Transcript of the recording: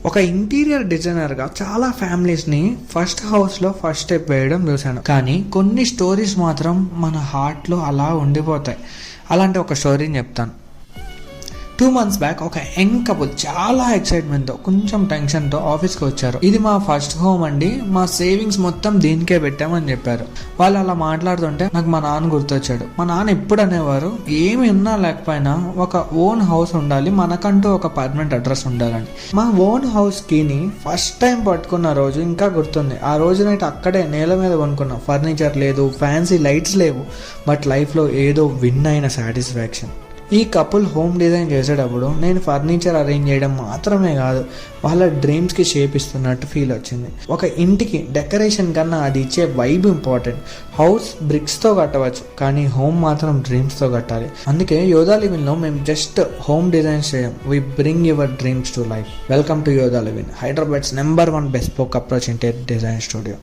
ఒక ఇంటీరియర్ డిజైనర్గా చాలా ఫ్యామిలీస్ని ఫస్ట్ హౌస్లో ఫస్ట్ స్టెప్ వేయడం చూశాను. కానీ కొన్ని స్టోరీస్ మాత్రం మన హార్ట్లో అలా ఉండిపోతాయి. అలాంటి ఒక స్టోరీని చెప్తాను. 2 months బ్యాక్ ఒక యంగ్ కపుల్ చాలా ఎక్సైట్మెంట్తో కొంచెం టెన్షన్తో ఆఫీస్కి వచ్చారు. ఇది మా ఫస్ట్ హోమ్ అండి, మా సేవింగ్స్ మొత్తం దీనికే పెట్టామని చెప్పారు. వాళ్ళు అలా మాట్లాడుతుంటే నాకు మా నాన్న గుర్తొచ్చాడు. మా నాన్న ఎప్పుడు అనేవారు, ఏమి ఉన్నా లేకపోయినా ఒక ఓన్ హౌస్ ఉండాలి, మనకంటూ ఒక పర్మనెంట్ అడ్రస్ ఉండాలని. మా ఓన్ హౌస్ కీని ఫస్ట్ టైం పట్టుకున్న రోజు ఇంకా గుర్తుంది. ఆ రోజు నైట్ అక్కడే నేల మీద కొనుక్కున్నాం. ఫర్నిచర్ లేదు, ఫ్యాన్సీ లైట్స్ లేవు, బట్ లైఫ్లో ఏదో విన్ అయిన సాటిస్ఫాక్షన్. ఈ కపుల్ హోమ్ డిజైన్ చేసేటప్పుడు నేను ఫర్నిచర్ అరేంజ్ చేయడం మాత్రమే కాదు, వాళ్ళ డ్రీమ్స్కి షేప్ ఇస్తున్నట్టు ఫీల్ వచ్చింది. ఒక ఇంటికి డెకరేషన్ కన్నా అది ఇచ్చే వైబ్ ఇంపార్టెంట్. హౌస్ బ్రిక్స్తో కట్టవచ్చు, కానీ హోమ్ మాత్రం డ్రీమ్స్తో కట్టాలి. అందుకే యోధా లివిన్లో మేము జస్ట్ హోమ్ డిజైన్స్ చేయం, we bring your dreams to life. Welcome to Yodha living, Hyderabad's #1 bespoke approach interior design studio.